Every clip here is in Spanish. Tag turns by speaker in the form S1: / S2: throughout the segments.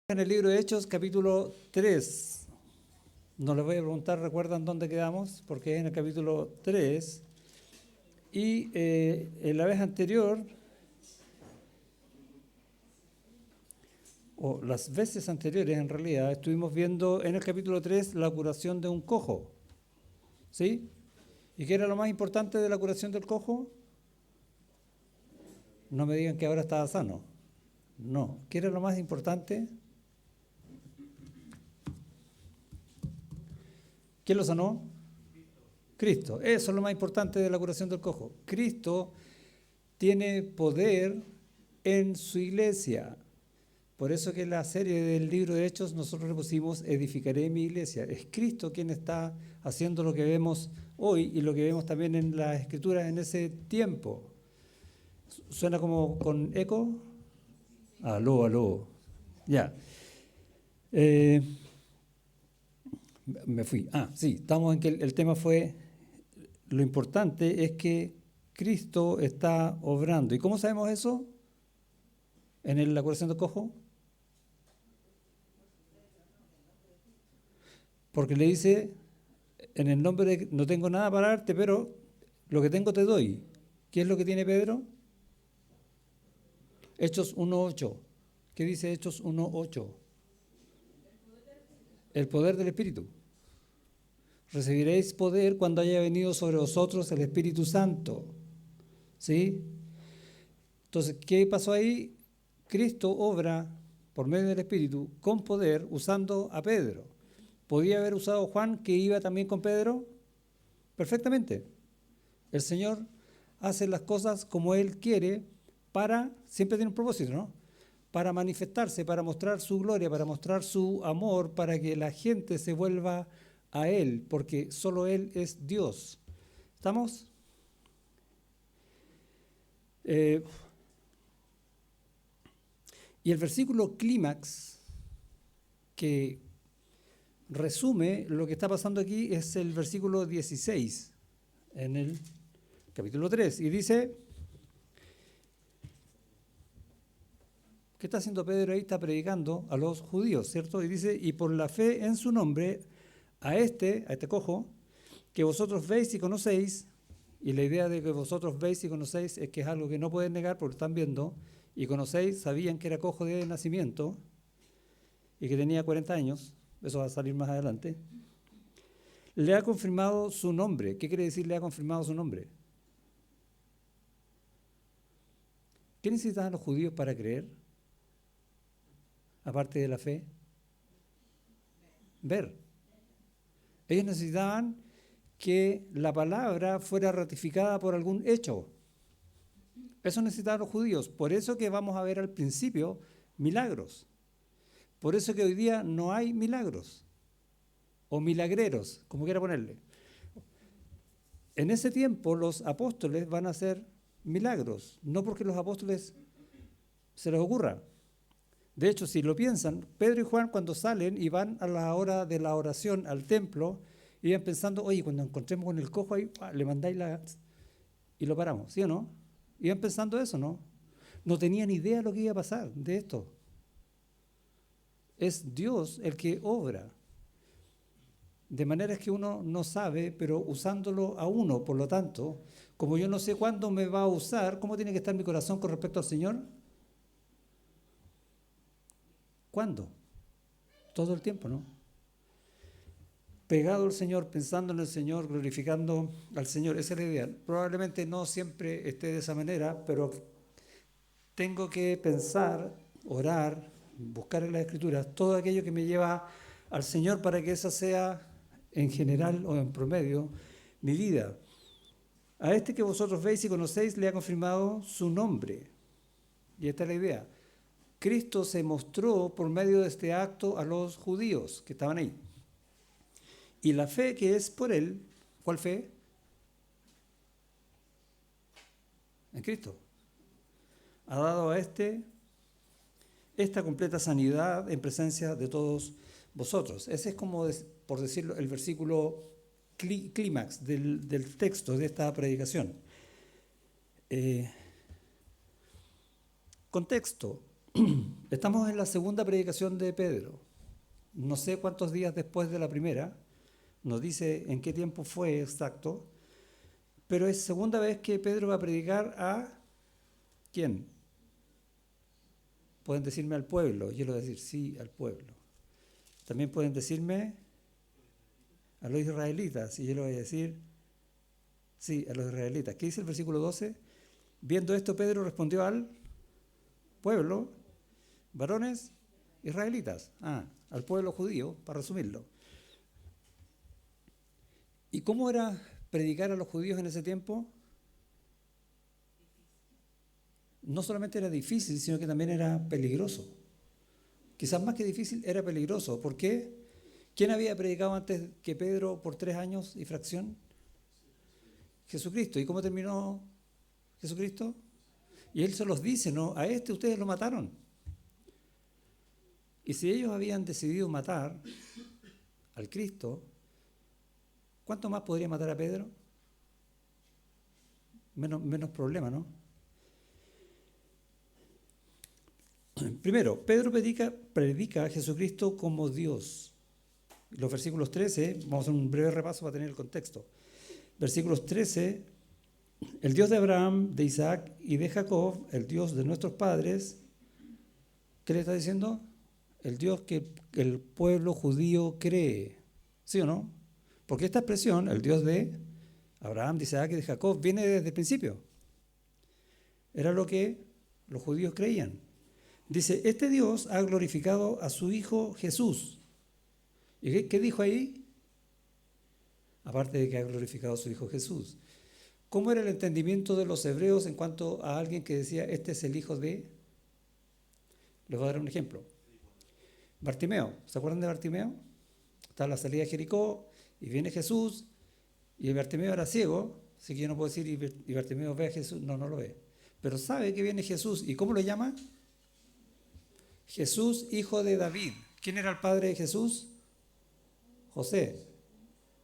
S1: En el libro de Hechos, capítulo 3. No les voy a preguntar, ¿recuerdan dónde quedamos? Porque es en el capítulo 3. Y en la vez anterior, o las veces anteriores en realidad, estuvimos viendo en el capítulo 3 la curación de un cojo. ¿Sí? ¿Y qué era lo más importante de la curación del cojo? No me digan que ahora estaba sano. No. ¿Qué era lo más importante? ¿Quién lo sanó? Cristo. Eso es lo más importante de la curación del cojo. Cristo tiene poder en su iglesia. Por eso que en la serie del libro de Hechos nosotros le pusimos edificaré mi iglesia. Es Cristo quien está haciendo lo que vemos hoy y lo que vemos también en las escrituras en ese tiempo. ¿Suena como con eco? Aló, aló. Ya. Me fui. Sí, estamos en que el tema fue, lo importante es que Cristo está obrando. ¿Y cómo sabemos eso? En la curación del cojo. Porque le dice, en el nombre de, no tengo nada para darte, pero lo que tengo te doy. ¿Qué es lo que tiene Pedro? Hechos 1:8. ¿Qué dice Hechos 1:8? El poder del Espíritu. Recibiréis poder cuando haya venido sobre vosotros el Espíritu Santo. ¿Sí? Entonces, ¿qué pasó ahí? Cristo obra por medio del Espíritu con poder usando a Pedro. ¿Podía haber usado a Juan que iba también con Pedro? Perfectamente. El Señor hace las cosas como Él quiere siempre tiene un propósito, ¿no? Para manifestarse, para mostrar su gloria, para mostrar su amor, para que la gente se vuelva a Él, porque solo Él es Dios. ¿Estamos? Y el versículo clímax que resume lo que está pasando aquí es el versículo 16 en el capítulo 3 y dice, ¿qué está haciendo Pedro ahí? Está predicando a los judíos, ¿cierto? Y dice, y por la fe en su nombre, a este cojo, que vosotros veis y conocéis, y la idea de que vosotros veis y conocéis es que es algo que no pueden negar porque están viendo, y conocéis, sabían que era cojo de nacimiento y que tenía 40 años, eso va a salir más adelante, le ha confirmado su nombre. ¿Qué quiere decir le ha confirmado su nombre? ¿Qué necesitaban los judíos para creer? Aparte de la fe, ver. Ellos necesitaban que la palabra fuera ratificada por algún hecho. Eso necesitaban los judíos. Por eso que vamos a ver al principio milagros. Por eso que hoy día no hay milagros. O milagreros, como quiera ponerle. En ese tiempo los apóstoles van a hacer milagros. No porque los apóstoles se les ocurra. De hecho, si lo piensan, Pedro y Juan cuando salen y van a la hora de la oración al templo, iban pensando, oye, cuando encontremos con el cojo ahí, le mandáis y lo paramos, ¿sí o no? Iban pensando eso, ¿no? No tenían idea de lo que iba a pasar de esto. Es Dios el que obra. De manera que uno no sabe, pero usándolo a uno, por lo tanto, como yo no sé cuándo me va a usar, ¿cómo tiene que estar mi corazón con respecto al Señor? ¿Cuándo? Todo el tiempo, ¿no? Pegado al Señor, pensando en el Señor, glorificando al Señor. Esa es la idea. Probablemente no siempre esté de esa manera, pero tengo que pensar, orar, buscar en las Escrituras todo aquello que me lleva al Señor para que esa sea, en general o en promedio, mi vida. A este que vosotros veis y conocéis le ha confirmado su nombre. Y esta es la idea. Cristo se mostró por medio de este acto a los judíos que estaban ahí. Y la fe que es por él, ¿cuál fe? En Cristo. Ha dado a esta completa sanidad en presencia de todos vosotros. Ese es como, por decirlo, el versículo clímax del texto de esta predicación. Contexto. Estamos en la segunda predicación de Pedro. No sé cuántos días después de la primera, no dice en qué tiempo fue exacto, pero es segunda vez que Pedro va a predicar a ¿quién? Pueden decirme al pueblo, yo le voy a decir sí al pueblo. También pueden decirme a los israelitas, y yo le voy a decir sí a los israelitas. ¿Qué dice el versículo 12? Viendo esto, Pedro respondió al pueblo, varones israelitas, al pueblo judío, para resumirlo. ¿Y cómo era predicar a los judíos en ese tiempo? No solamente era difícil, sino que también era peligroso. Quizás más que difícil, era peligroso. ¿Por qué? ¿Quién había predicado antes que Pedro por 3 años y fracción? Jesucristo. ¿Y cómo terminó Jesucristo? Y él se los dice, ¿no? A este ustedes lo mataron. Y si ellos habían decidido matar al Cristo, ¿cuánto más podría matar a Pedro? Menos problema, ¿no? Primero, Pedro predica a Jesucristo como Dios. Los versículos 13, vamos a hacer un breve repaso para tener el contexto. Versículos 13, el Dios de Abraham, de Isaac y de Jacob, el Dios de nuestros padres, ¿qué le está diciendo? El Dios que el pueblo judío cree. ¿Sí o no? Porque esta expresión, el Dios de Abraham, de Isaac y de Jacob, viene desde el principio. Era lo que los judíos creían. Dice, este Dios ha glorificado a su Hijo Jesús. ¿Y qué dijo ahí? Aparte de que ha glorificado a su Hijo Jesús. ¿Cómo era el entendimiento de los hebreos en cuanto a alguien que decía, este es el hijo de? Les voy a dar un ejemplo. Bartimeo, ¿se acuerdan de Bartimeo? Está en la salida de Jericó y viene Jesús y Bartimeo era ciego, así que yo no puedo decir y Bartimeo ve a Jesús, no lo ve. Pero sabe que viene Jesús. ¿Y cómo lo llama? Jesús, hijo de David. ¿Quién era el padre de Jesús? José.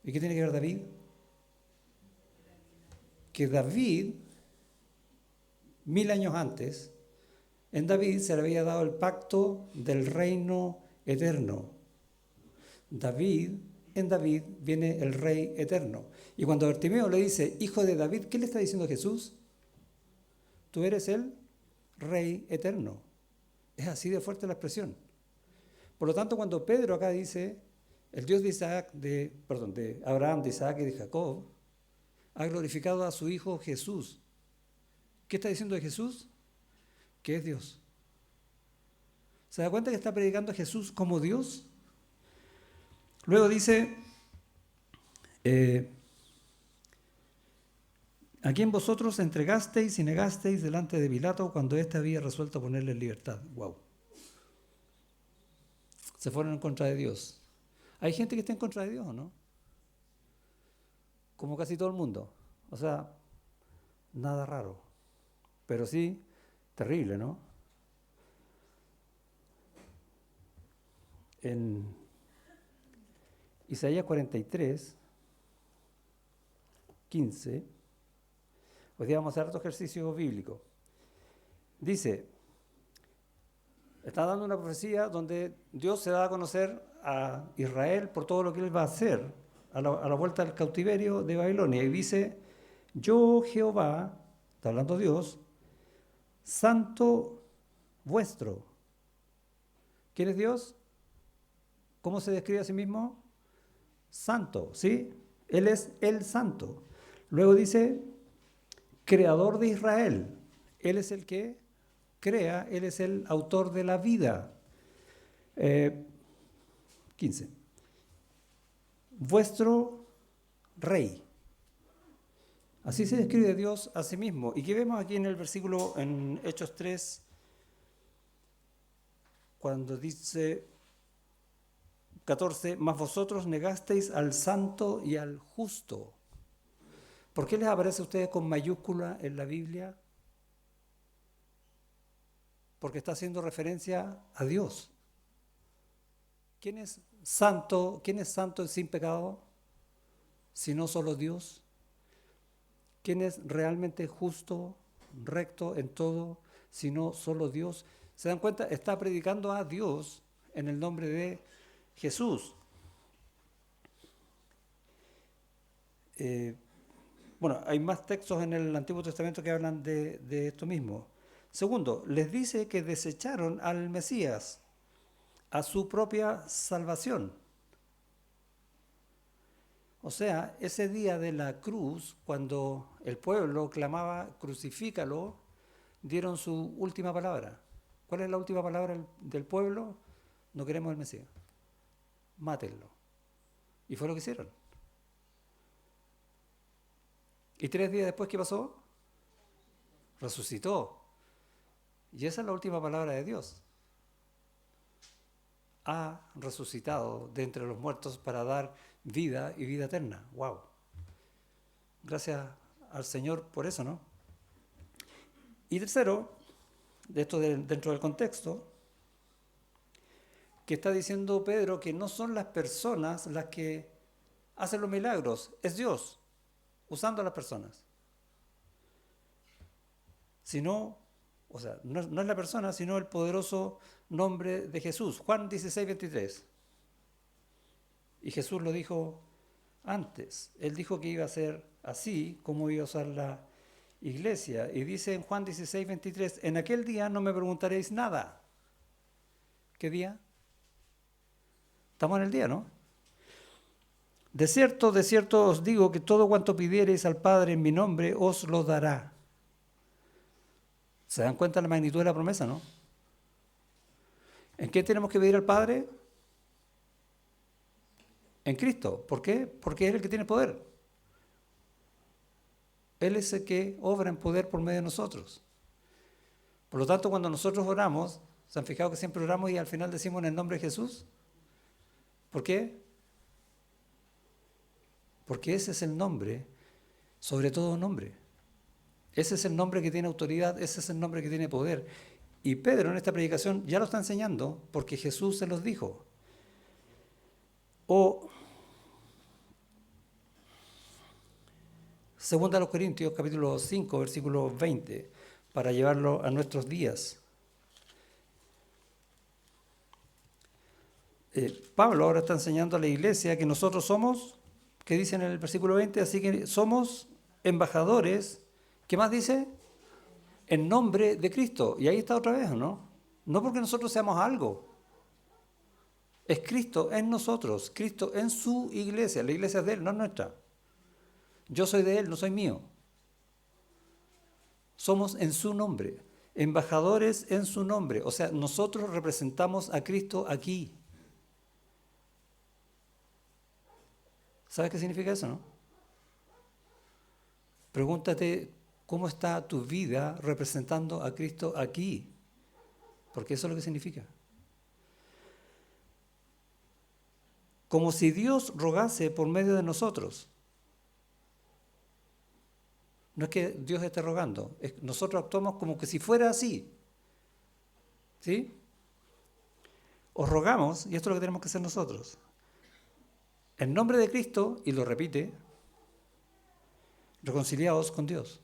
S1: ¿Y qué tiene que ver David? Que David, 1000 años antes, en David se le había dado el pacto del reino eterno. En David viene el rey eterno. Y cuando Bartimeo le dice, hijo de David, ¿qué le está diciendo Jesús? Tú eres el rey eterno. Es así de fuerte la expresión. Por lo tanto, cuando Pedro acá dice, el Dios de Abraham, de Isaac y de Jacob, ha glorificado a su Hijo Jesús. ¿Qué está diciendo de Jesús? Que es Dios. ¿Se da cuenta que está predicando a Jesús como Dios? Luego dice, a quien vosotros entregasteis y negasteis delante de Pilato cuando éste había resuelto ponerle en libertad. ¡Wow! Se fueron en contra de Dios. ¿Hay gente que está en contra de Dios o no? Como casi todo el mundo. O sea, nada raro. Pero sí, terrible, ¿no? En Isaías 43, 15, hoy día vamos a hacer otro ejercicio bíblico. Dice, está dando una profecía donde Dios se da a conocer a Israel por todo lo que Él va a hacer a la vuelta del cautiverio de Babilonia. Y dice, yo Jehová, está hablando Dios, santo vuestro. ¿Quién es Dios? ¿Cómo se describe a sí mismo? Santo, ¿sí? Él es el santo. Luego dice, creador de Israel. Él es el que crea, Él es el autor de la vida. 15. Vuestro rey. Así se describe Dios a sí mismo. ¿Y qué vemos aquí en el versículo, en Hechos 3, cuando dice 14, mas vosotros negasteis al santo y al justo? ¿Por qué les aparece a ustedes con mayúscula en la Biblia? Porque está haciendo referencia a Dios. ¿Quién es santo? ¿Quién es santo y sin pecado? Si no solo Dios. ¿Quién es realmente justo, recto en todo, si no solo Dios? ¿Se dan cuenta? Está predicando a Dios en el nombre de Jesús. Bueno, hay más textos en el Antiguo Testamento que hablan de esto mismo. Segundo, les dice que desecharon al Mesías, a su propia salvación. O sea, ese día de la cruz, cuando el pueblo clamaba, crucifícalo, dieron su última palabra. ¿Cuál es la última palabra del pueblo? No queremos el Mesías. Mátenlo. Y fue lo que hicieron. ¿Y 3 días después qué pasó? Resucitó. Y esa es la última palabra de Dios. Ha resucitado de entre los muertos para dar vida y vida eterna. ¡Wow! Gracias al Señor por eso, ¿no? Y tercero, de esto dentro del contexto, que está diciendo Pedro que no son las personas las que hacen los milagros, es Dios usando a las personas. Sino, o sea, no es la persona, sino el poderoso nombre de Jesús. Juan 16, 23. Y Jesús lo dijo antes. Él dijo que iba a ser así como iba a usar la iglesia. Y dice en Juan 16, 23, en aquel día no me preguntaréis nada. ¿Qué día? Estamos en el día, ¿no? De cierto os digo que todo cuanto pidiereis al Padre en mi nombre os lo dará. ¿Se dan cuenta de la magnitud de la promesa, no? ¿En qué tenemos que pedir al Padre? En Cristo. ¿Por qué? Porque es el que tiene poder. Él es el que obra en poder por medio de nosotros. Por lo tanto, cuando nosotros oramos, ¿se han fijado que siempre oramos y al final decimos en el nombre de Jesús? ¿Por qué? Porque ese es el nombre, sobre todo nombre. Ese es el nombre que tiene autoridad, ese es el nombre que tiene poder. Y Pedro en esta predicación ya lo está enseñando porque Jesús se los dijo. O Segunda a los Corintios, capítulo 5, versículo 20, para llevarlo a nuestros días. Pablo ahora está enseñando a la iglesia que nosotros somos, ¿qué dice en el versículo 20? Así que somos embajadores, ¿qué más dice? En nombre de Cristo. Y ahí está otra vez, ¿no? No porque nosotros seamos algo. Es Cristo en nosotros, Cristo en su iglesia. La iglesia es de Él, no es nuestra. Yo soy de Él, no soy mío. Somos en su nombre, embajadores en su nombre. O sea, nosotros representamos a Cristo aquí. ¿Sabes qué significa eso, no? Pregúntate cómo está tu vida representando a Cristo aquí. Porque eso es lo que significa. Como si Dios rogase por medio de nosotros. No es que Dios esté rogando, nosotros actuamos como que si fuera así. ¿Sí? Os rogamos, y esto es lo que tenemos que hacer nosotros, en nombre de Cristo, y lo repite, reconciliaos con Dios.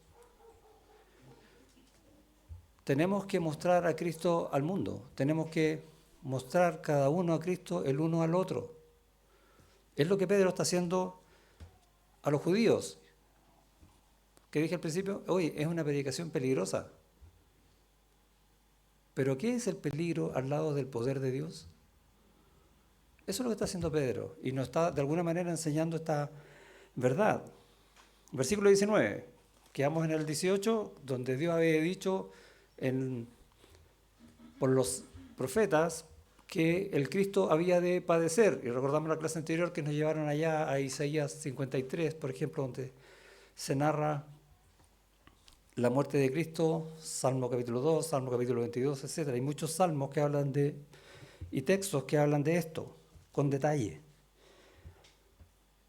S1: Tenemos que mostrar a Cristo al mundo, tenemos que mostrar cada uno a Cristo el uno al otro. Es lo que Pedro está haciendo a los judíos. Que dije al principio, oye, es una predicación peligrosa. ¿Pero qué es el peligro al lado del poder de Dios? Eso es lo que está haciendo Pedro y nos está de alguna manera enseñando esta verdad. Versículo 19, quedamos en el 18, donde Dios había dicho por los profetas que el Cristo había de padecer. Y recordamos la clase anterior que nos llevaron allá a Isaías 53, por ejemplo, donde se narra la muerte de Cristo, Salmo capítulo 2, Salmo capítulo 22, etc. Hay muchos salmos que hablan y textos que hablan de esto, con detalle.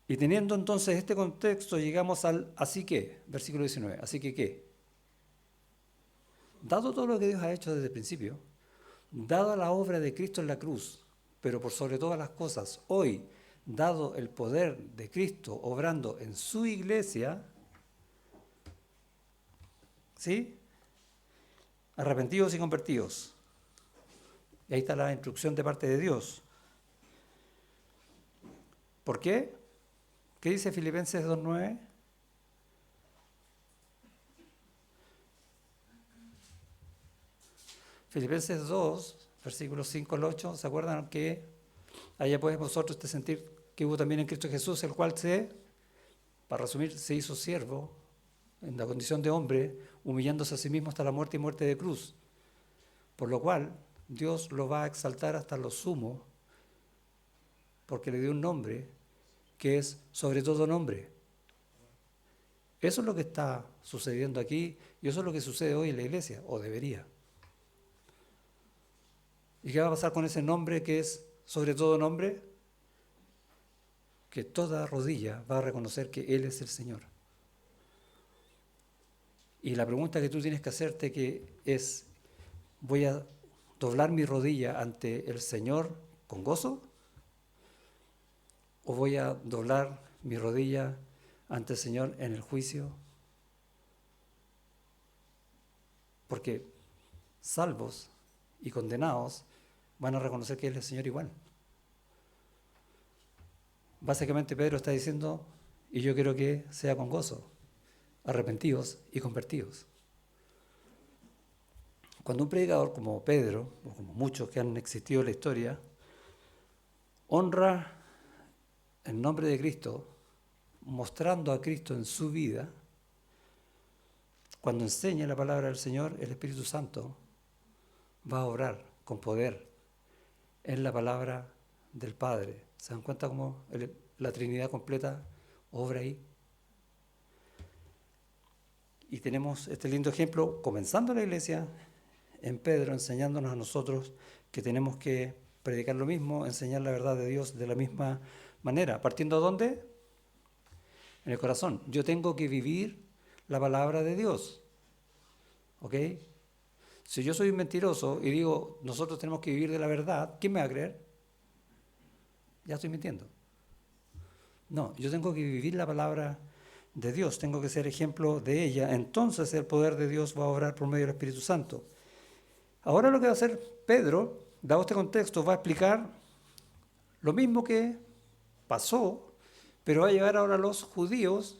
S1: Y teniendo entonces este contexto, llegamos al así que, versículo 19, así que ¿qué? Dado todo lo que Dios ha hecho desde el principio, dada la obra de Cristo en la cruz, pero por sobre todas las cosas, hoy, dado el poder de Cristo obrando en su iglesia, ¿sí? Arrepentidos y convertidos. Y ahí está la instrucción de parte de Dios. ¿Por qué? ¿Qué dice Filipenses 2:9? Filipenses 2, versículos 5 al 8, ¿se acuerdan que allá pues vosotros este sentir que hubo también en Cristo Jesús, el cual para resumir, se hizo siervo en la condición de hombre, humillándose a sí mismo hasta la muerte y muerte de cruz? Por lo cual Dios lo va a exaltar hasta lo sumo, porque le dio un nombre que es sobre todo nombre. Eso es lo que está sucediendo aquí y eso es lo que sucede hoy en la iglesia, o debería. ¿Y qué va a pasar con ese nombre que es sobre todo nombre? Que toda rodilla va a reconocer que Él es el Señor. Y la pregunta que tú tienes que hacerte que es, ¿voy a doblar mi rodilla ante el Señor con gozo? ¿O voy a doblar mi rodilla ante el Señor en el juicio? Porque salvos y condenados van a reconocer que Él es el Señor igual. Básicamente Pedro está diciendo, y yo quiero que sea con gozo, arrepentidos y convertidos. Cuando un predicador como Pedro, o como muchos que han existido en la historia, honra el nombre de Cristo, mostrando a Cristo en su vida, cuando enseña la palabra del Señor, el Espíritu Santo va a obrar con poder en la palabra del Padre. ¿Se dan cuenta cómo la Trinidad completa obra ahí? Y tenemos este lindo ejemplo, comenzando la iglesia, en Pedro, enseñándonos a nosotros que tenemos que predicar lo mismo, enseñar la verdad de Dios de la misma manera. ¿Partiendo de dónde? En el corazón. Yo tengo que vivir la palabra de Dios. ¿Ok? Si yo soy un mentiroso y digo, nosotros tenemos que vivir de la verdad, ¿quién me va a creer? Ya estoy mintiendo. No, yo tengo que vivir la palabra de Dios, tengo que ser ejemplo de ella. Entonces el poder de Dios va a obrar por medio del Espíritu Santo. Ahora lo que va a hacer Pedro, dado este contexto, va a explicar lo mismo que pasó, pero va a llevar ahora a los judíos,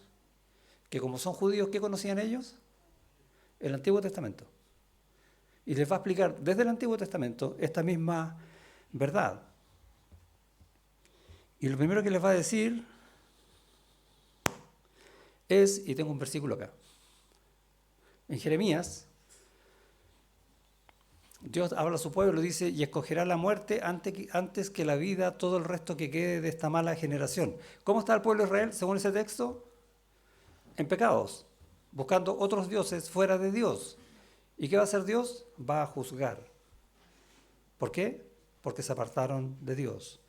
S1: que como son judíos, ¿qué conocían ellos? El Antiguo Testamento. Y les va a explicar desde el Antiguo Testamento esta misma verdad. Y lo primero que les va a decir es, y tengo un versículo acá, en Jeremías, Dios habla a su pueblo, dice, y escogerá la muerte antes que la vida, todo el resto que quede de esta mala generación. ¿Cómo está el pueblo de Israel según ese texto? En pecados, buscando otros dioses fuera de Dios. ¿Y qué va a hacer Dios? Va a juzgar. ¿Por qué? Porque se apartaron de Dios.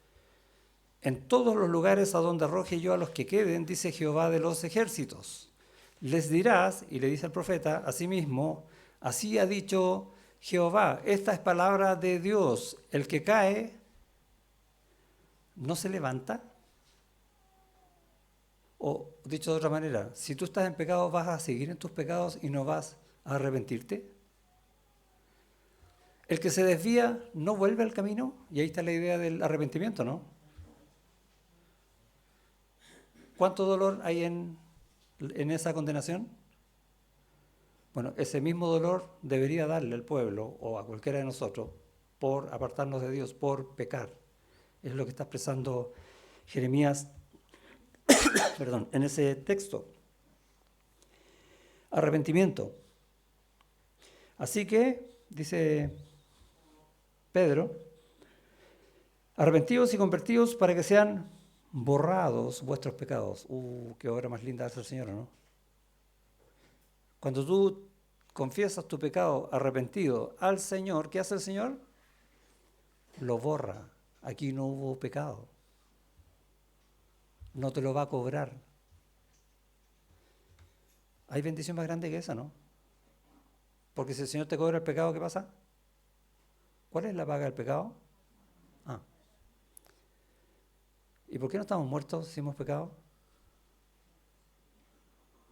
S1: En todos los lugares a donde arroje yo a los que queden, dice Jehová de los ejércitos, les dirás, y le dice al profeta, asimismo, así ha dicho Jehová, esta es palabra de Dios, el que cae no se levanta. O dicho de otra manera, si tú estás en pecado, ¿vas a seguir en tus pecados y no vas a arrepentirte? El que se desvía no vuelve al camino, y ahí está la idea del arrepentimiento, ¿no? ¿Cuánto dolor hay en esa condenación? Bueno, ese mismo dolor debería darle al pueblo o a cualquiera de nosotros por apartarnos de Dios, por pecar. Es lo que está expresando Jeremías en ese texto. Arrepentimiento. Así que, dice Pedro, arrepentidos y convertidos para que sean borrados vuestros pecados. Qué obra más linda hace el Señor, ¿no? Cuando tú confiesas tu pecado arrepentido al Señor, ¿qué hace el Señor? Lo borra. Aquí no hubo pecado. No te lo va a cobrar. Hay bendición más grande que esa, ¿no? Porque si el Señor te cobra el pecado, ¿qué pasa? ¿Cuál es la paga del pecado? ¿Y por qué no estamos muertos si hemos pecado?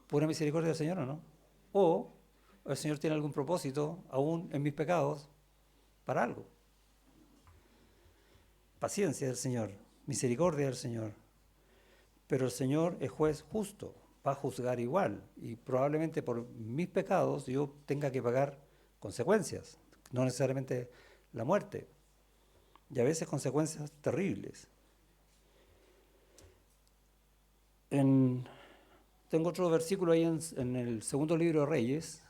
S1: ¿Pura misericordia del Señor o no? ¿O el Señor tiene algún propósito, aún en mis pecados, para algo? paciencia del Señor, misericordia del Señor. Pero el Señor es juez justo, va a juzgar igual. Y probablemente por mis pecados yo tenga que pagar consecuencias, no necesariamente la muerte. Y a veces consecuencias terribles. Tengo otro versículo ahí en el segundo libro de Reyes,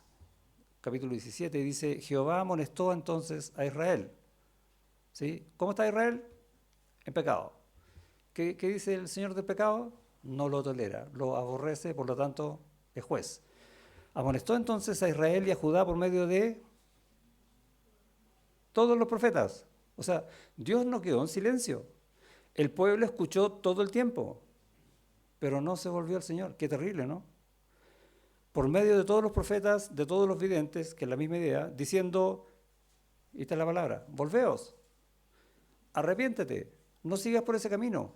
S1: capítulo 17, dice, Jehová amonestó entonces a Israel. ¿Sí? ¿Cómo está Israel? En pecado. ¿Qué dice el Señor del pecado? No lo tolera, lo aborrece, por lo tanto es juez. Amonestó entonces a Israel y a Judá por medio de todos los profetas. O sea, Dios no quedó en silencio. El pueblo escuchó todo el tiempo, pero no se volvió al Señor. Qué terrible, ¿no? Por medio de todos los profetas, de todos los videntes, que es la misma idea, diciendo, y esta es la palabra, volveos, arrepiéntete, no sigas por ese camino,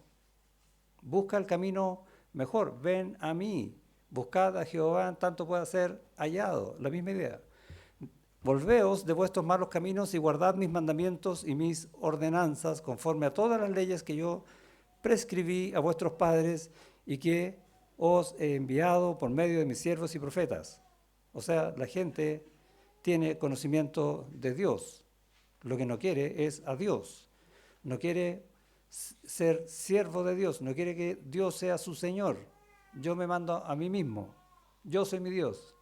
S1: busca el camino mejor, ven a mí, buscad a Jehová en tanto pueda ser hallado, la misma idea. Volveos de vuestros malos caminos y guardad mis mandamientos y mis ordenanzas conforme a todas las leyes que yo prescribí a vuestros padres y que os he enviado por medio de mis siervos y profetas. O sea, la gente tiene conocimiento de Dios. Lo que no quiere es a Dios. No quiere ser siervo de Dios. No quiere que Dios sea su Señor. Yo me mando a mí mismo. Yo soy mi Dios.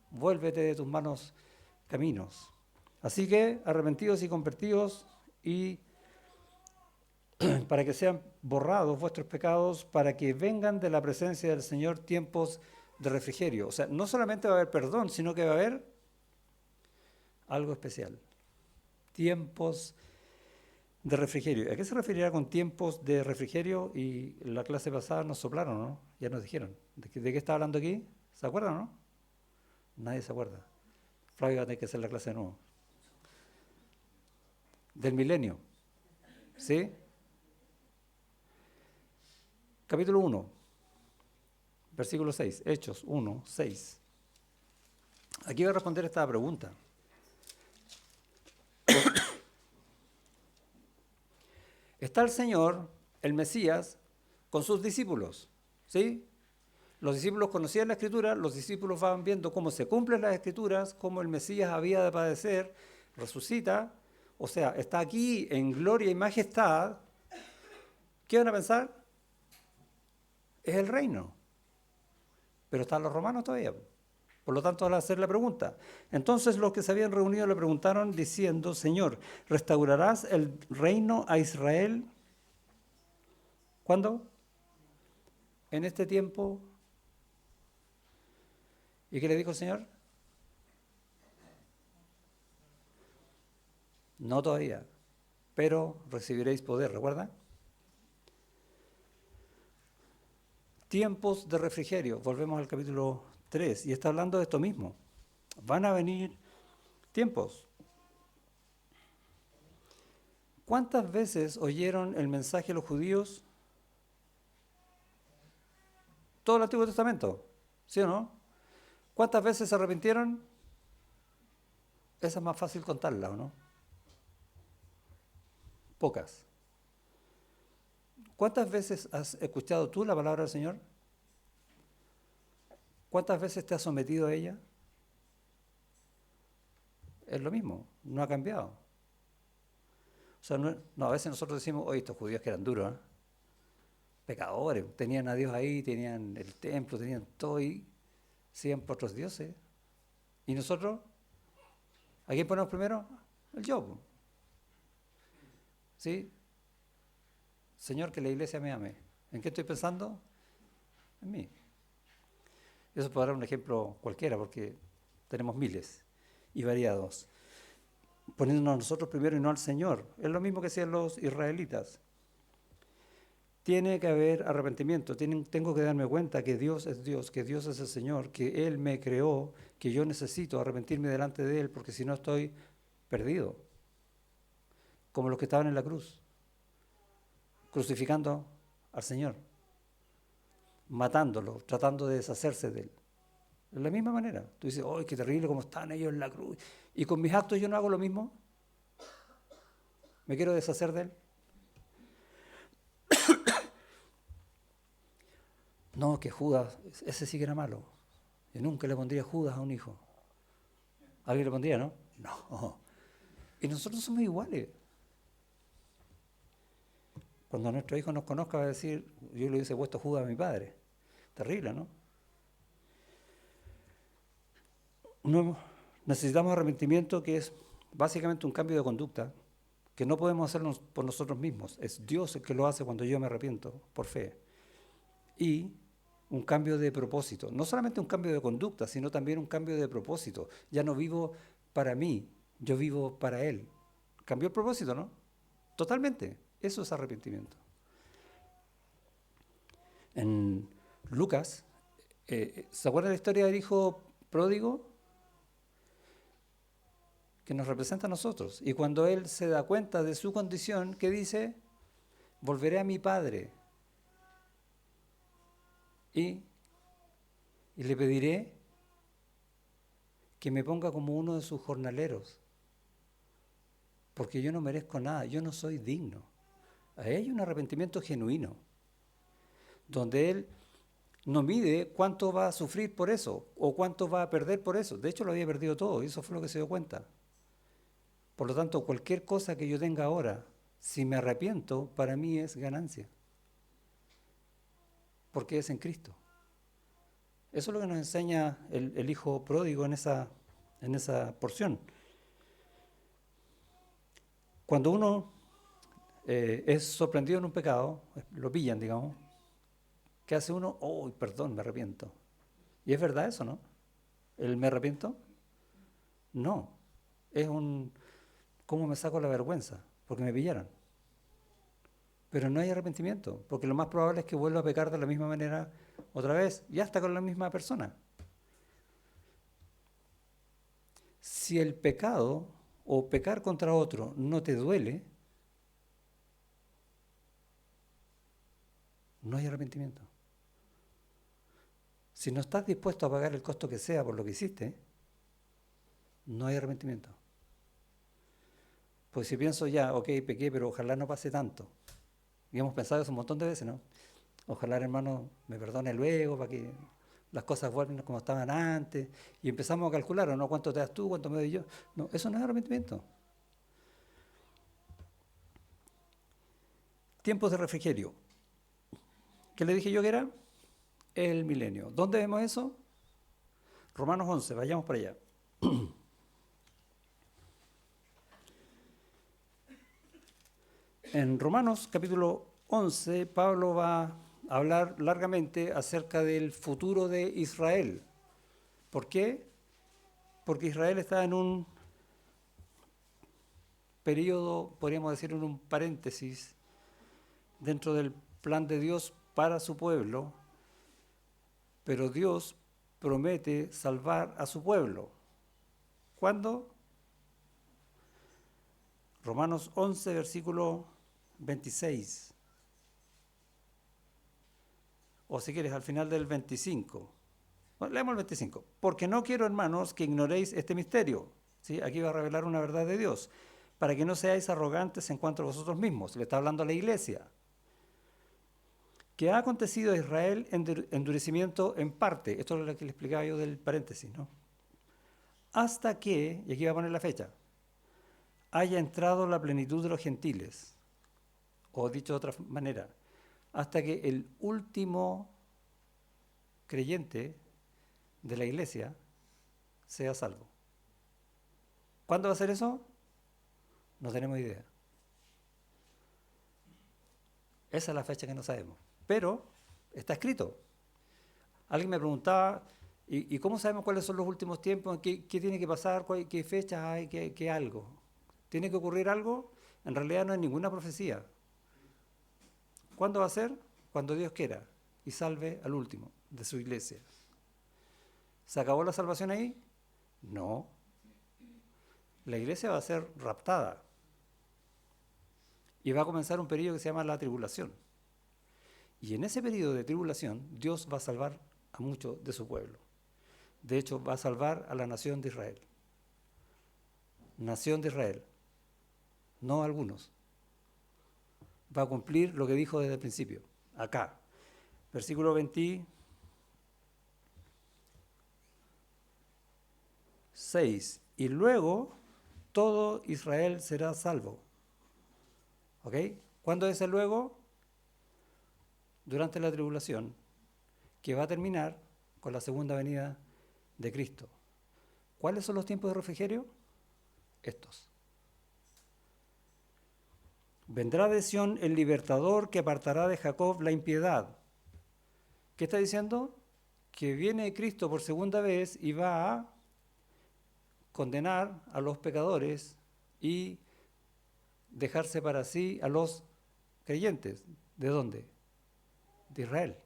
S1: Vuélvete de tus malos caminos. Así que arrepentidos y convertidos y para que sean borrados vuestros pecados, para que vengan de la presencia del Señor tiempos de refrigerio. O sea, no solamente va a haber perdón, sino que va a haber algo especial. Tiempos de refrigerio. ¿A qué se referirá con tiempos de refrigerio? Y en la clase pasada nos soplaron, ¿no? Ya nos dijeron. ¿De qué está hablando aquí? ¿Se acuerdan, no? Nadie se acuerda. Flavio va a tener que hacer la clase de nuevo. Del milenio. ¿Sí? Capítulo 1, versículo 6, Hechos 1, 6. Aquí voy a responder esta pregunta. Está el Señor, el Mesías, con sus discípulos, ¿sí? Los discípulos conocían la Escritura, los discípulos van viendo cómo se cumplen las Escrituras, cómo el Mesías había de padecer, resucita, o sea, está aquí en gloria y majestad. ¿Qué van a pensar? Es el reino. Pero están los romanos todavía. Por lo tanto, al hacer la pregunta. Entonces los que se habían reunido le preguntaron diciendo, Señor, ¿restaurarás el reino a Israel? ¿Cuándo? En este tiempo. ¿Y qué le dijo el Señor? No todavía, pero recibiréis poder, ¿recuerda? Tiempos de refrigerio. Volvemos al capítulo 3 y está hablando de esto mismo. Van a venir tiempos. ¿Cuántas veces oyeron el mensaje los judíos? Todo el Antiguo Testamento, ¿sí o no? ¿Cuántas veces se arrepintieron? Esa es más fácil contarla, ¿o no? Pocas. ¿Cuántas veces has escuchado tú la palabra del Señor? ¿Cuántas veces te has sometido a ella? Es lo mismo, no ha cambiado. O sea, no, a veces nosotros decimos, oye, estos judíos que eran duros, ¿eh? Pecadores, tenían a Dios ahí, tenían el templo, tenían todo y siguen por otros dioses. ¿Y nosotros? ¿A quién ponemos primero? El yo. ¿Sí? Señor, que la iglesia me ame. ¿En qué estoy pensando? En mí. Eso puede dar un ejemplo cualquiera, porque tenemos miles y variados. Poniéndonos a nosotros primero y no al Señor. Es lo mismo que hacían los israelitas. Tiene que haber arrepentimiento. Tengo que darme cuenta que Dios es Dios, que Dios es el Señor, que Él me creó, que yo necesito arrepentirme delante de Él, porque si no estoy perdido. Como los que estaban en la cruz, crucificando al Señor, matándolo, tratando de deshacerse de Él. De la misma manera. Tú dices, ¡ay, qué terrible cómo están ellos en la cruz! ¿Y con mis actos yo no hago lo mismo? ¿Me quiero deshacer de él? No, que Judas, ese sí que era malo. Yo nunca le pondría Judas a un hijo. ¿Alguien le pondría, no? No. Y nosotros somos iguales. Cuando nuestro hijo nos conozca va a decir, yo le hubiese puesto Judas a mi padre. Terrible, ¿no? Necesitamos arrepentimiento, que es básicamente un cambio de conducta, que no podemos hacerlo por nosotros mismos. Es Dios el que lo hace cuando yo me arrepiento, por fe. Y un cambio de propósito. No solamente un cambio de conducta, sino también un cambio de propósito. Ya no vivo para mí, yo vivo para Él. Cambió el propósito, ¿no? Totalmente. Eso es arrepentimiento. En Lucas, ¿se acuerdan de la historia del hijo pródigo? Que nos representa a nosotros. Y cuando él se da cuenta de su condición, ¿qué dice? Volveré a mi padre y le pediré que me ponga como uno de sus jornaleros, porque yo no merezco nada, yo no soy digno. Ahí hay un arrepentimiento genuino, donde él no mide cuánto va a sufrir por eso o cuánto va a perder por eso. De hecho, lo había perdido todo y eso fue lo que se dio cuenta. Por lo tanto, cualquier cosa que yo tenga ahora, si me arrepiento, para mí es ganancia, porque es en Cristo. Eso es lo que nos enseña el hijo pródigo en esa porción. Cuando uno es sorprendido en un pecado, lo pillan, digamos, ¿qué hace uno? Oh, perdón, me arrepiento. ¿Y es verdad eso, no? ¿El me arrepiento? No. Es un, ¿cómo me saco la vergüenza? Porque me pillaron. Pero no hay arrepentimiento, porque lo más probable es que vuelva a pecar de la misma manera otra vez, y hasta con la misma persona. Si el pecado o pecar contra otro no te duele, no hay arrepentimiento. Si no estás dispuesto a pagar el costo que sea por lo que hiciste, no hay arrepentimiento. Pues si pienso ya, ok, pequé, pero ojalá no pase tanto. Y hemos pensado eso un montón de veces, ¿no? Ojalá el hermano me perdone luego para que las cosas vuelvan como estaban antes. Y empezamos a calcular, ¿no? ¿Cuánto te das tú? ¿Cuánto me doy yo? No, eso no es arrepentimiento. Tiempos de refrigerio. ¿Qué le dije yo que era? El milenio. ¿Dónde vemos eso? Romanos 11, vayamos para allá. En Romanos capítulo 11, Pablo va a hablar largamente acerca del futuro de Israel. ¿Por qué? Porque Israel está en un periodo, podríamos decir, en un paréntesis, dentro del plan de Dios para su pueblo, pero Dios promete salvar a su pueblo. ¿Cuándo? Romanos 11, versículo 26. O si quieres, al final del 25. Bueno, leemos el 25. Porque no quiero, hermanos, que ignoréis este misterio. ¿Sí? Aquí va a revelar una verdad de Dios. Para que no seáis arrogantes en cuanto a vosotros mismos. Le está hablando a la iglesia. Que ha acontecido a Israel endurecimiento en parte. Esto es lo que le explicaba yo del paréntesis, ¿no? Hasta que, y aquí va a poner la fecha, haya entrado la plenitud de los gentiles. O dicho de otra manera, hasta que el último creyente de la iglesia sea salvo. ¿Cuándo va a ser eso? No tenemos idea. Esa es la fecha que no sabemos. Pero está escrito. Alguien me preguntaba, ¿y cómo sabemos cuáles son los últimos tiempos? ¿Qué tiene que pasar? ¿Qué fechas hay? ¿Qué algo? ¿Tiene que ocurrir algo? En realidad no hay ninguna profecía. ¿Cuándo va a ser? Cuando Dios quiera y salve al último de su iglesia. ¿Se acabó la salvación ahí? No. La iglesia va a ser raptada y va a comenzar un periodo que se llama la tribulación. Y en ese periodo de tribulación, Dios va a salvar a muchos de su pueblo. De hecho, va a salvar a la nación de Israel. Nación de Israel. No a algunos, va a cumplir lo que dijo desde el principio. Acá, versículo 26. Y luego todo Israel será salvo. ¿Ok? ¿Cuándo es el luego? Durante la tribulación, que va a terminar con la segunda venida de Cristo. ¿Cuáles son los tiempos de refrigerio? Estos. Vendrá de Sión el libertador que apartará de Jacob la impiedad. ¿Qué está diciendo? Que viene Cristo por segunda vez y va a condenar a los pecadores y dejarse para sí a los creyentes. ¿De dónde? De Israel.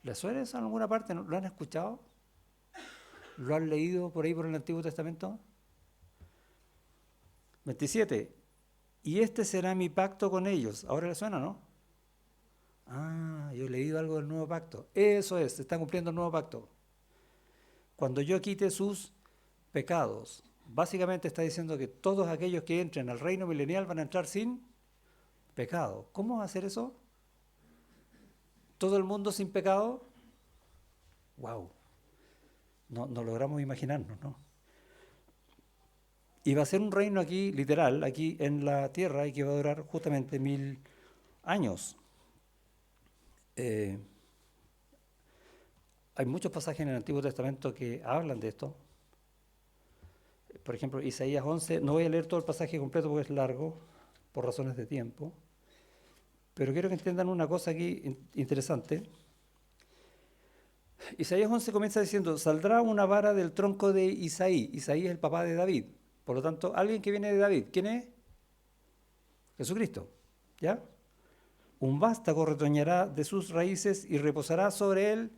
S1: ¿Les suena eso en alguna parte? ¿Lo han escuchado? ¿Lo han leído por ahí por el Antiguo Testamento? 27. Y este será mi pacto con ellos. Ahora les suena, ¿no? Ah, yo he leído algo del nuevo pacto. Eso es, se está cumpliendo el nuevo pacto. Cuando yo quite sus pecados, básicamente está diciendo que todos aquellos que entren al reino milenial van a entrar sin pecado. ¿Cómo va a hacer eso? ¿Todo el mundo sin pecado? ¡Wow! No logramos imaginarnos, ¿no? Y va a ser un reino aquí, literal, aquí en la tierra, y que va a durar justamente 1000 años. Hay muchos pasajes en el Antiguo Testamento que hablan de esto. Por ejemplo, Isaías 11, no voy a leer todo el pasaje completo porque es largo, por razones de tiempo, pero quiero que entiendan una cosa aquí interesante. Isaías 11 comienza diciendo, saldrá una vara del tronco de Isaí. Isaí es el papá de David. Por lo tanto, alguien que viene de David. ¿Quién es? Jesucristo. ¿Ya? Un vástago retoñará de sus raíces y reposará sobre él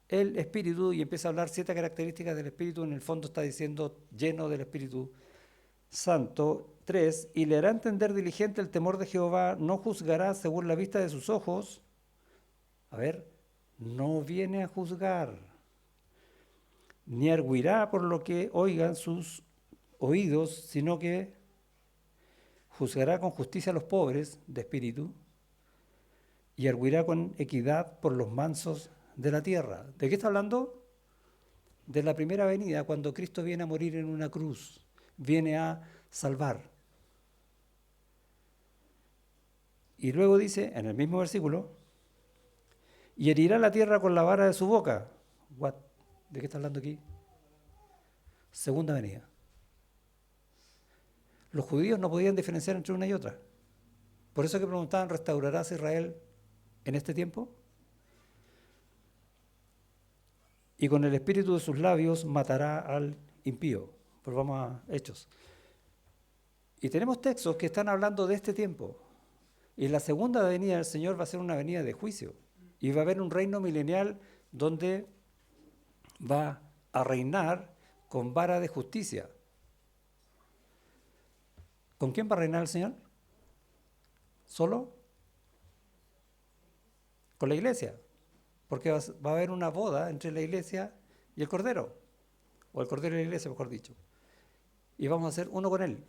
S1: el Espíritu, y empieza a hablar 7 características del Espíritu. En el fondo está diciendo lleno del Espíritu Santo. 3, y le hará entender diligente el temor de Jehová, no juzgará según la vista de sus ojos. A ver, no viene a juzgar, ni arguirá por lo que oigan sus oídos, sino que juzgará con justicia a los pobres de espíritu y arguirá con equidad por los mansos de la tierra. ¿De qué está hablando? De la primera venida, cuando Cristo viene a morir en una cruz, viene a salvar. Y luego dice, en el mismo versículo, y herirá la tierra con la vara de su boca. What? ¿De qué está hablando aquí? Segunda venida. Los judíos no podían diferenciar entre una y otra. Por eso que preguntaban, ¿restaurarás Israel en este tiempo? Y con el espíritu de sus labios matará al impío. Pues vamos a Hechos. Y tenemos textos que están hablando de este tiempo. Y la segunda venida del Señor va a ser una venida de juicio. Y va a haber un reino milenial donde va a reinar con vara de justicia. ¿Con quién va a reinar el Señor? ¿Solo? Con la iglesia. Porque va a haber una boda entre la iglesia y el Cordero. O el Cordero y la iglesia, mejor dicho. Y vamos a ser uno con Él.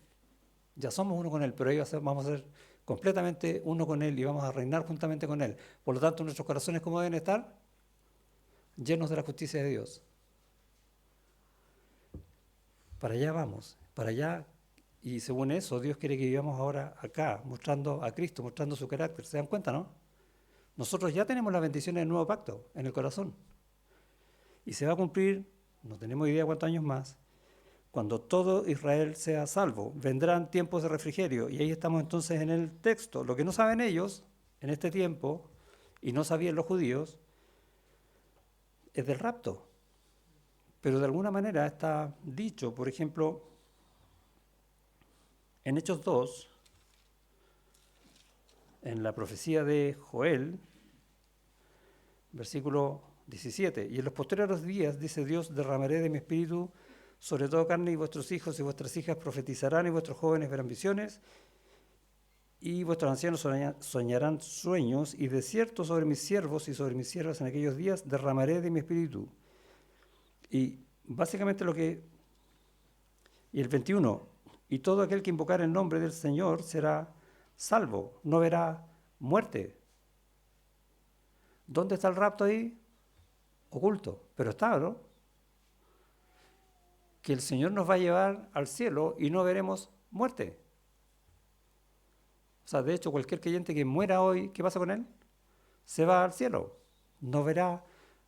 S1: Ya somos uno con Él, pero ahí vamos a ser completamente uno con Él y vamos a reinar juntamente con Él. Por lo tanto, nuestros corazones, ¿cómo deben estar? Llenos de la justicia de Dios. Para allá vamos, para allá. Y según eso, Dios quiere que vivamos ahora acá, mostrando a Cristo, mostrando su carácter. ¿Se dan cuenta, no? Nosotros ya tenemos las bendiciones del nuevo pacto en el corazón. Y se va a cumplir, no tenemos idea cuántos años más, cuando todo Israel sea salvo. Vendrán tiempos de refrigerio. Y ahí estamos entonces en el texto. Lo que no saben ellos en este tiempo, y no sabían los judíos, es del rapto. Pero de alguna manera está dicho, por ejemplo, en Hechos 2, en la profecía de Joel, versículo 17, y en los posteriores días, dice Dios, derramaré de mi espíritu sobre toda carne, y vuestros hijos y vuestras hijas profetizarán, y vuestros jóvenes verán visiones, y vuestros ancianos soñarán sueños, y de cierto sobre mis siervos y sobre mis siervas en aquellos días derramaré de mi espíritu. Y básicamente y el 21, y todo aquel que invocar el nombre del Señor será salvo, no verá muerte. ¿Dónde está el rapto ahí? Oculto, pero está, ¿no? Que el Señor nos va a llevar al cielo y no veremos muerte. O sea, de hecho, cualquier creyente que muera hoy, ¿qué pasa con él? Se va al cielo, no verá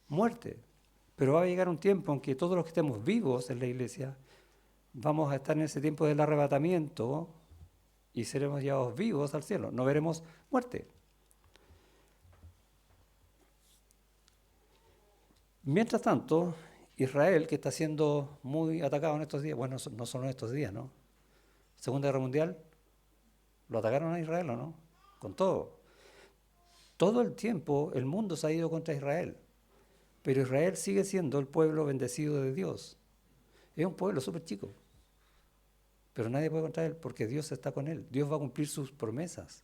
S1: muerte. Pero va a llegar un tiempo en que todos los que estemos vivos en la iglesia vamos a estar en ese tiempo del arrebatamiento y seremos llevados vivos al cielo, no veremos muerte. Mientras tanto, Israel, que está siendo muy atacado en estos días, bueno, no solo en estos días, ¿no? Segunda Guerra Mundial, lo atacaron a Israel, ¿o no? Con todo. Todo el tiempo el mundo se ha ido contra Israel, pero Israel sigue siendo el pueblo bendecido de Dios. Es un pueblo súper chico, pero nadie puede contra él porque Dios está con él. Dios va a cumplir sus promesas.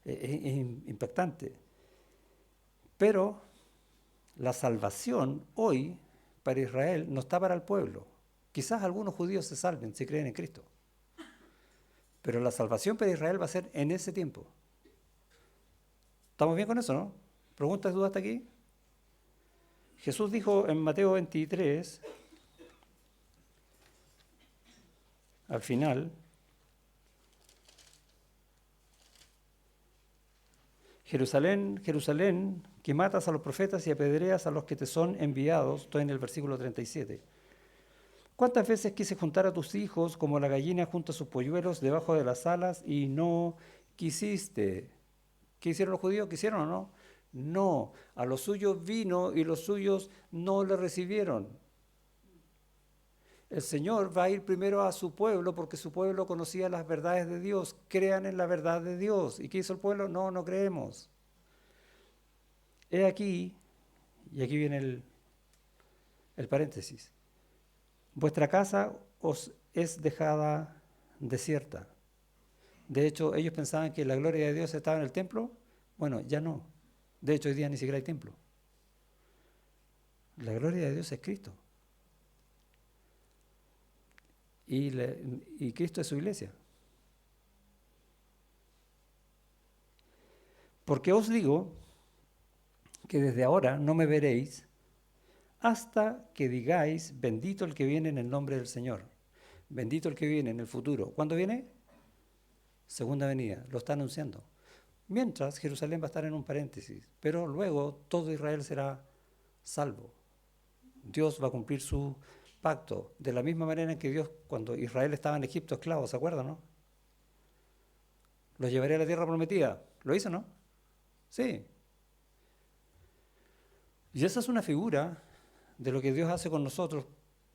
S1: Es impactante. Pero la salvación hoy para Israel no está para el pueblo. Quizás algunos judíos se salven si creen en Cristo. Pero la salvación para Israel va a ser en ese tiempo. ¿Estamos bien con eso, no? ¿Preguntas, dudas hasta aquí? Jesús dijo en Mateo 23, al final, Jerusalén, Jerusalén, que matas a los profetas y apedreas a los que te son enviados, estoy en el versículo 37. ¿Cuántas veces quise juntar a tus hijos como la gallina junta sus polluelos debajo de las alas y no quisiste? ¿Qué hicieron los judíos? ¿Quisieron o no? No, a los suyos vino y los suyos no le recibieron. El Señor va a ir primero a su pueblo porque su pueblo conocía las verdades de Dios. Crean en la verdad de Dios. ¿Y qué hizo el pueblo? No, no creemos. He aquí, y aquí viene el paréntesis, vuestra casa os es dejada desierta. De hecho, ellos pensaban que la gloria de Dios estaba en el templo. Bueno, ya no. De hecho, hoy día ni siquiera hay templo. La gloria de Dios es Cristo. Y Cristo es su iglesia. Porque os digo que desde ahora no me veréis hasta que digáis, bendito el que viene en el nombre del Señor. Bendito el que viene en el futuro. ¿Cuándo viene? Segunda venida, lo está anunciando. Mientras Jerusalén va a estar en un paréntesis, pero luego todo Israel será salvo. Dios va a cumplir su pacto, de la misma manera en que Dios, cuando Israel estaba en Egipto esclavo, ¿se acuerdan, no? Los llevaré a la tierra prometida. ¿Lo hizo, no? Sí. Y esa es una figura de lo que Dios hace con nosotros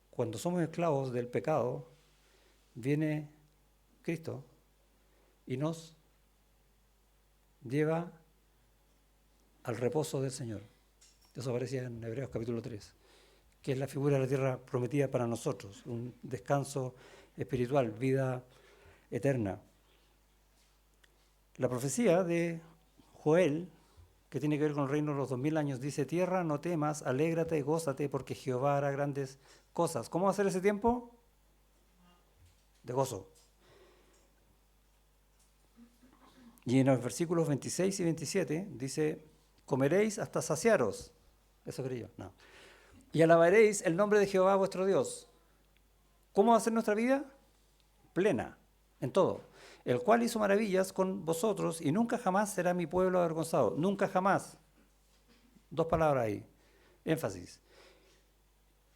S1: cuando somos esclavos del pecado. Viene Cristo y nos lleva al reposo del Señor. Eso aparecía en Hebreos capítulo 3, que es la figura de la tierra prometida para nosotros, un descanso espiritual, vida eterna. La profecía de Joel, que tiene que ver con el reino de los 2000 años, dice: tierra, no temas, alégrate, gózate, porque Jehová hará grandes cosas. ¿Cómo va a ser ese tiempo? De gozo. Y en los versículos 26 y 27 dice: comeréis hasta saciaros. Eso creí yo, no. Y alabaréis el nombre de Jehová vuestro Dios. ¿Cómo va a ser nuestra vida? Plena, en todo. El cual hizo maravillas con vosotros y nunca jamás será mi pueblo avergonzado. Nunca jamás. Dos palabras ahí. Énfasis.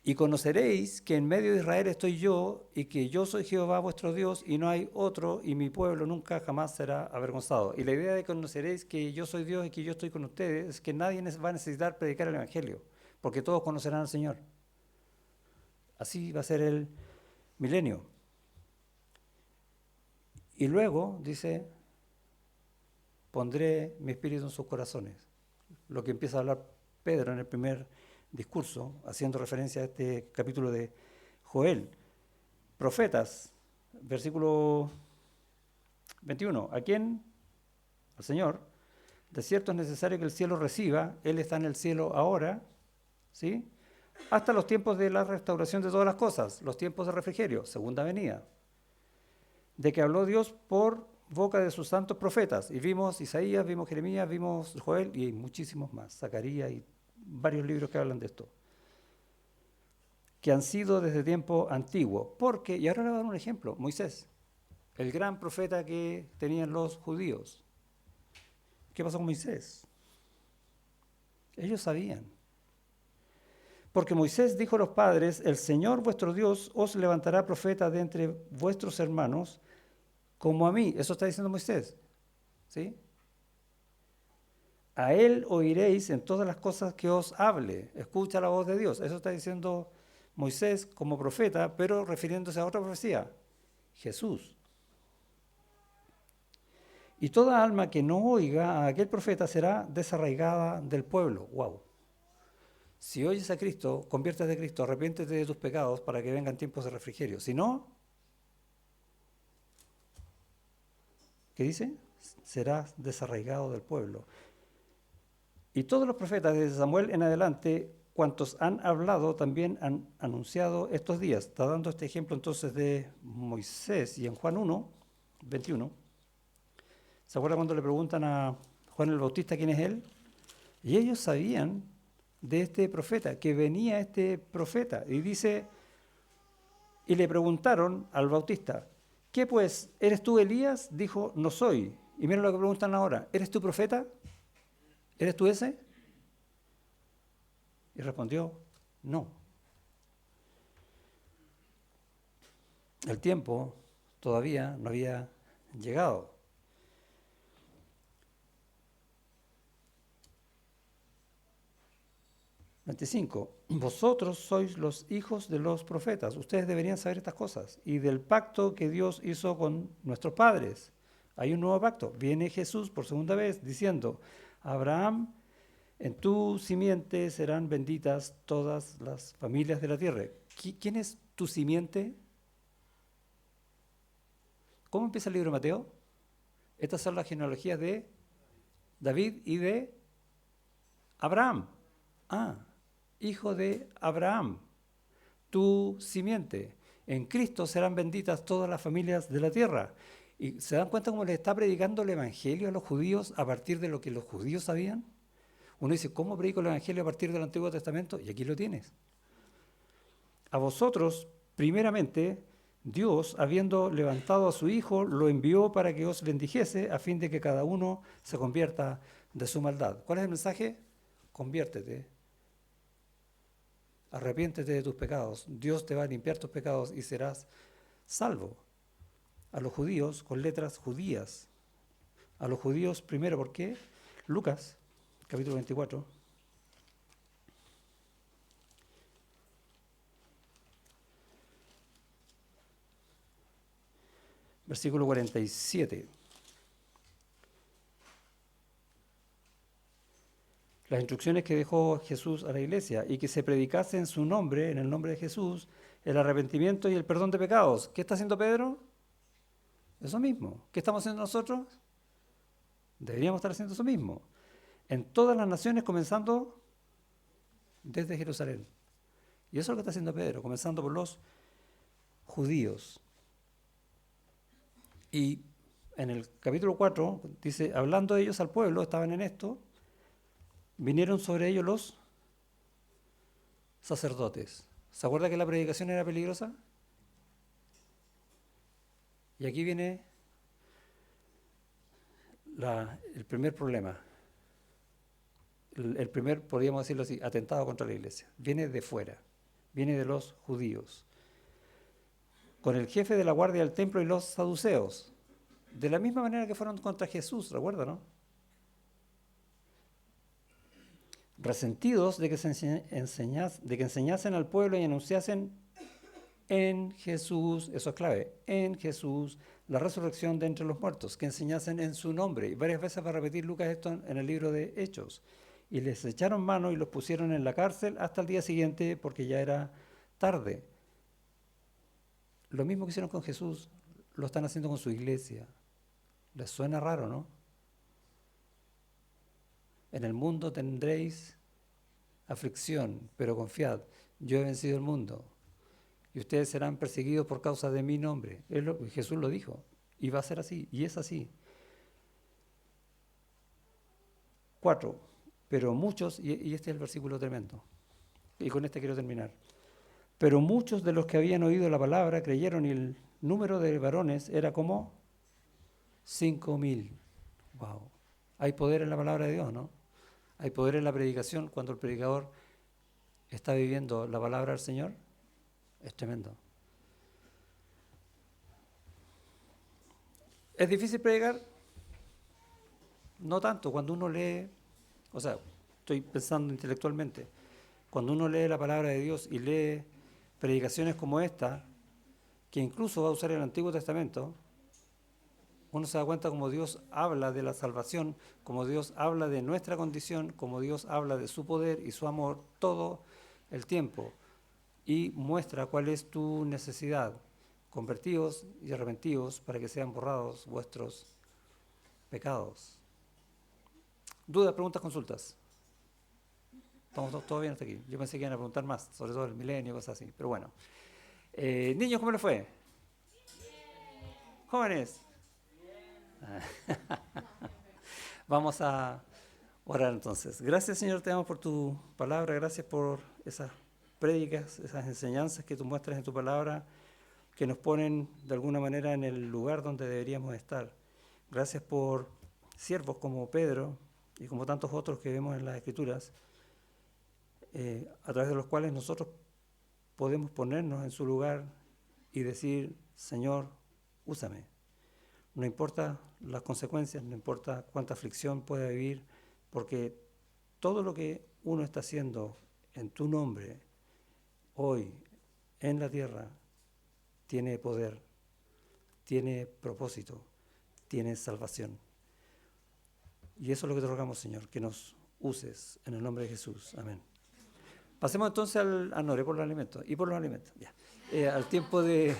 S1: Y conoceréis que en medio de Israel estoy yo y que yo soy Jehová vuestro Dios y no hay otro y mi pueblo nunca jamás será avergonzado. Y la idea de conoceréis que yo soy Dios y que yo estoy con ustedes es que nadie va a necesitar predicar el Evangelio, porque todos conocerán al Señor. Así va a ser el milenio. Y luego dice: pondré mi espíritu en sus corazones. Lo que empieza a hablar Pedro en el primer discurso, haciendo referencia a este capítulo de Joel. Profetas, versículo 21. ¿A quién? Al Señor. De cierto es necesario que el cielo reciba. Él está en el cielo ahora, ¿sí? Hasta los tiempos de la restauración de todas las cosas, los tiempos de refrigerio, segunda venida. De que habló Dios por boca de sus santos profetas. Y vimos Isaías, vimos Jeremías, vimos Joel y muchísimos más, Zacarías y varios libros que hablan de esto, que han sido desde tiempo antiguo. Porque, y ahora le voy a dar un ejemplo, Moisés, el gran profeta que tenían los judíos. ¿Qué pasó con Moisés? Ellos sabían. Porque Moisés dijo a los padres, el Señor vuestro Dios os levantará profeta de entre vuestros hermanos, como a mí. Eso está diciendo Moisés. ¿Sí? A él oiréis en todas las cosas que os hable. Escucha la voz de Dios. Eso está diciendo Moisés como profeta, pero refiriéndose a otra profecía. Jesús. Y toda alma que no oiga a aquel profeta será desarraigada del pueblo. ¡Wow! Si oyes a Cristo, conviértete a Cristo, arrepiéntete de tus pecados para que vengan tiempos de refrigerio. Si no, ¿qué dice? Serás desarraigado del pueblo. Y todos los profetas desde Samuel en adelante, cuantos han hablado, también han anunciado estos días. Está dando este ejemplo entonces de Moisés y en Juan 1, 21. ¿Se acuerdan cuando le preguntan a Juan el Bautista quién es él? Y ellos sabían de este profeta, que venía este profeta. Y dice, y le preguntaron al Bautista, ¿qué pues? ¿Eres tú Elías? Dijo, no soy. Y miren lo que preguntan ahora, ¿eres tú profeta? ¿Eres tú ese? Y respondió, no. El tiempo todavía no había llegado. 25. Vosotros sois los hijos de los profetas. Ustedes deberían saber estas cosas. Y del pacto que Dios hizo con nuestros padres. Hay un nuevo pacto. Viene Jesús por segunda vez diciendo, Abraham, en tu simiente serán benditas todas las familias de la tierra. ¿Quién es tu simiente? ¿Cómo empieza el libro de Mateo? Estas son las genealogías de David y de Abraham. Hijo de Abraham, tu simiente. En Cristo serán benditas todas las familias de la tierra. ¿Y se dan cuenta cómo le está predicando el Evangelio a los judíos a partir de lo que los judíos sabían? Uno dice, ¿cómo predico el Evangelio a partir del Antiguo Testamento? Y aquí lo tienes. A vosotros, primeramente, Dios, habiendo levantado a su Hijo, lo envió para que os bendijese a fin de que cada uno se convierta de su maldad. ¿Cuál es el mensaje? Conviértete. Arrepiéntete de tus pecados. Dios te va a limpiar tus pecados y serás salvo. A los judíos con letras judías. A los judíos primero, ¿por qué? Lucas, capítulo 24. Versículo 47. Las instrucciones que dejó Jesús a la iglesia y que se predicase en su nombre, en el nombre de Jesús, el arrepentimiento y el perdón de pecados. ¿Qué está haciendo Pedro? Eso mismo. ¿Qué estamos haciendo nosotros? Deberíamos estar haciendo eso mismo. En todas las naciones, comenzando desde Jerusalén. Y eso es lo que está haciendo Pedro, comenzando por los judíos. Y en el capítulo 4 dice, hablando ellos al pueblo, estaban en esto, vinieron sobre ellos los sacerdotes. ¿Se acuerda que la predicación era peligrosa? Y aquí viene el primer problema. El primer, podríamos decirlo así, atentado contra la iglesia. Viene de fuera, viene de los judíos. Con el jefe de la guardia del templo y los saduceos. De la misma manera que fueron contra Jesús, ¿recuerda, no? Resentidos de que enseñasen al pueblo y anunciasen en Jesús, eso es clave, en Jesús, la resurrección de entre los muertos, que enseñasen en su nombre. Y varias veces va a repetir Lucas esto en el libro de Hechos. Y les echaron mano y los pusieron en la cárcel hasta el día siguiente porque ya era tarde. Lo mismo que hicieron con Jesús, lo están haciendo con su iglesia. ¿Les suena raro, no? En el mundo tendréis aflicción, pero confiad, yo he vencido el mundo. Y ustedes serán perseguidos por causa de mi nombre. Jesús lo dijo. Y va a ser así, y es así. 4. Pero muchos, y este es el versículo tremendo, y con este quiero terminar. Pero muchos de los que habían oído la palabra creyeron y el número de varones era como 5,000. Wow. Hay poder en la palabra de Dios, ¿no? Hay poder en la predicación cuando el predicador está viviendo la palabra del Señor. Es tremendo. ¿Es difícil predicar? No tanto. Cuando uno lee, o sea, estoy pensando intelectualmente, cuando uno lee la palabra de Dios y lee predicaciones como esta, que incluso va a usar el Antiguo Testamento, uno se da cuenta como Dios habla de la salvación, como Dios habla de nuestra condición, como Dios habla de su poder y su amor todo el tiempo y muestra cuál es tu necesidad. Convertíos y arrepentidos para que sean borrados vuestros pecados. ¿Dudas, preguntas, consultas? ¿Estamos todos bien hasta aquí? Yo pensé que iban a preguntar más, sobre todo el milenio y cosas así, pero bueno. Niños, ¿cómo les fue? Jóvenes. Vamos a orar entonces. Gracias, Señor, te damos por tu palabra, gracias por esas prédicas, esas enseñanzas que tú muestras en tu palabra, que nos ponen de alguna manera en el lugar donde deberíamos estar. Gracias por siervos como Pedro y como tantos otros que vemos en las Escrituras, a través de los cuales nosotros podemos ponernos en su lugar y decir, Señor, úsame. No importa las consecuencias, no importa cuánta aflicción pueda vivir, porque todo lo que uno está haciendo en tu nombre, hoy, en la tierra, tiene poder, tiene propósito, tiene salvación. Y eso es lo que te rogamos, Señor, que nos uses en el nombre de Jesús. Amén. Pasemos entonces al... no, por los alimentos. Y por los alimentos, ya. Al tiempo de...